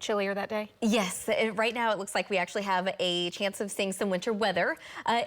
Chillier that day? Yes, right now it looks like we actually have a chance of seeing some winter weather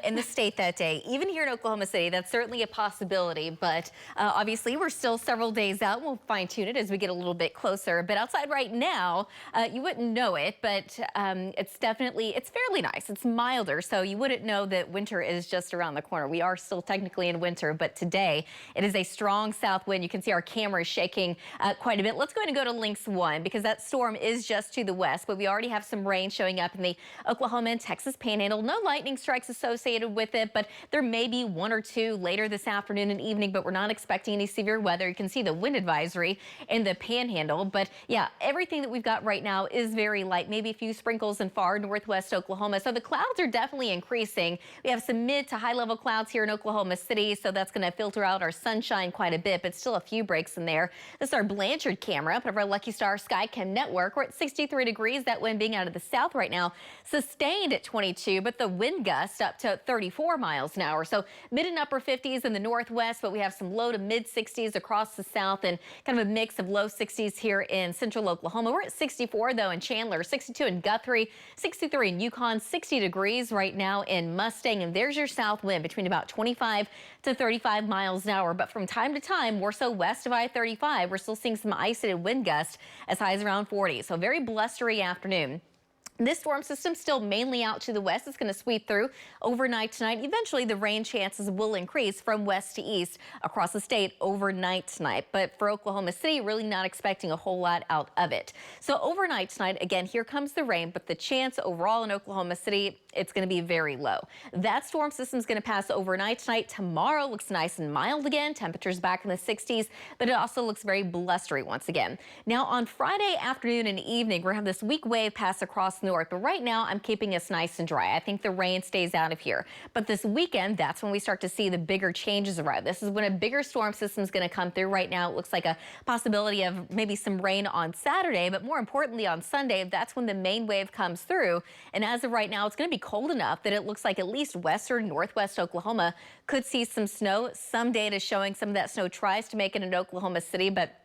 in the state that day. Even here in Oklahoma City, that's certainly a possibility, but obviously we're still several days out. We'll fine tune it as we get a little bit closer. But outside right now, you wouldn't know it, but it's fairly nice. It's milder, so you wouldn't know that winter is just around the corner. We are still technically in winter, but today it is a strong south wind. You can see our camera is shaking quite a bit. Let's go ahead and go to Lynx 1 because that storm is just to the west, but we already have some rain showing up in the Oklahoma and Texas panhandle. No lightning strikes associated with it, but there may be one or two later this afternoon and evening, but we're not expecting any severe weather. You can see the wind advisory in the panhandle, but yeah, everything that we've got right now is very light, maybe a few sprinkles in far northwest Oklahoma. So the clouds are definitely increasing. We have some mid to high level clouds here in Oklahoma City, so that's going to filter out our sunshine quite a bit, but still a few breaks in there. This is our Blanchard camera, part of our Lucky Star Skycam network. We're at 63 degrees, that wind being out of the south right now, sustained at 22, but the wind gust up to 34 miles an hour. So mid and upper 50s in the northwest, but we have some low to mid 60s across the south and kind of a mix of low 60s here in central Oklahoma. We're at 64 though in Chandler, 62 in Guthrie, 63 in Yukon, 60 degrees right now in Mustang, and there's your south wind between about 25 to 35 miles an hour. But from time to time, more so west of I-35, we're still seeing some isolated wind gusts as high as around 40. So very blustery afternoon. This storm system still mainly out to the west. It's going to sweep through overnight tonight. Eventually, the rain chances will increase from west to east across the state overnight tonight. But for Oklahoma City, really not expecting a whole lot out of it. So overnight tonight, again, here comes the rain, but the chance overall in Oklahoma City, it's going to be very low. That storm system is going to pass overnight tonight. Tomorrow looks nice and mild again. Temperatures back in the 60s, but it also looks very blustery once again. Now on Friday afternoon and evening, we're going to have this weak wave pass across north, but right now I'm keeping us nice and dry. I think the rain stays out of here. But this weekend, that's when we start to see the bigger changes arrive. This is when a bigger storm system is going to come through. Right now, it looks like a possibility of maybe some rain on Saturday, but more importantly on Sunday, that's when the main wave comes through. And as of right now, it's going to be cold enough that it looks like at least western northwest Oklahoma could see some snow. Some data showing some of that snow tries to make it into Oklahoma City, but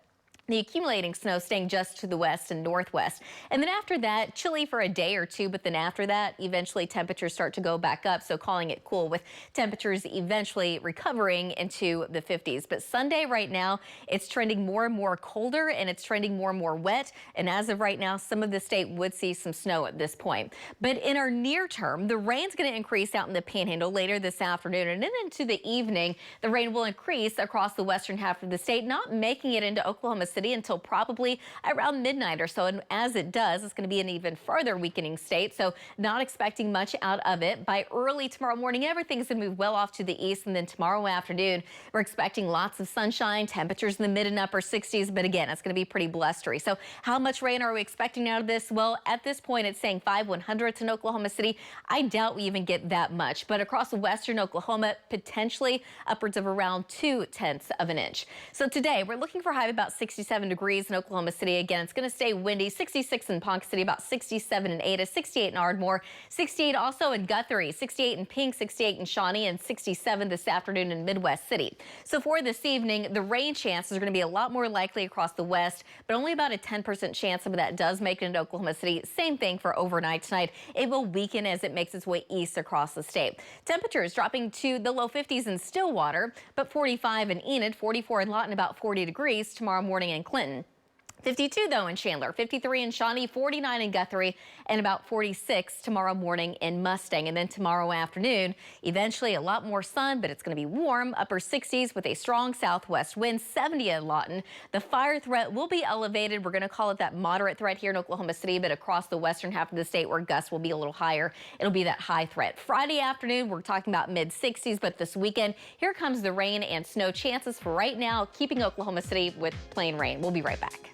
the accumulating snow staying just to the west and northwest. And then after that, chilly for a day or two, but then after that, eventually temperatures start to go back up. So calling it cool with temperatures eventually recovering into the 50s. But Sunday right now, it's trending more and more colder and it's trending more and more wet. And as of right now, some of the state would see some snow at this point. But in our near term, the rain's going to increase out in the panhandle later this afternoon. And then into the evening, the rain will increase across the western half of the state, not making it into Oklahoma City until probably around midnight or so. And as it does, it's going to be an even further weakening state. So not expecting much out of it. By early tomorrow morning, everything's going to move well off to the east. And then tomorrow afternoon, we're expecting lots of sunshine, temperatures in the mid and upper 60s. But again, it's going to be pretty blustery. So how much rain are we expecting out of this? Well, at this point, it's saying 5/100ths in Oklahoma City. I doubt we even get that much. But across western Oklahoma, potentially upwards of around 2/10 of an inch. So today, we're looking for a high of about 67 degrees in Oklahoma City. Again, it's going to stay windy. 66 in Ponca City, about 67 in Ada, 68 in Ardmore, 68 also in Guthrie, 68 in Pink, 68 in Shawnee, and 67 this afternoon in Midwest City. So for this evening, the rain chances are going to be a lot more likely across the west, but only about a 10% chance some of that does make it into Oklahoma City. Same thing for overnight tonight. It will weaken as it makes its way east across the state. Temperatures dropping to the low 50s in Stillwater, but 45 in Enid, 44 in Lawton, about 40 degrees tomorrow morning in Clinton. 52 though in Chandler, 53 in Shawnee, 49 in Guthrie, and about 46 tomorrow morning in Mustang. And then tomorrow afternoon, eventually a lot more sun, but it's going to be warm, upper 60s with a strong southwest wind, 70 in Lawton. The fire threat will be elevated. We're going to call it that moderate threat here in Oklahoma City, but across the western half of the state where gusts will be a little higher, it'll be that high threat. Friday afternoon, we're talking about mid 60s, but this weekend, here comes the rain and snow chances for right now, keeping Oklahoma City with plain rain. We'll be right back.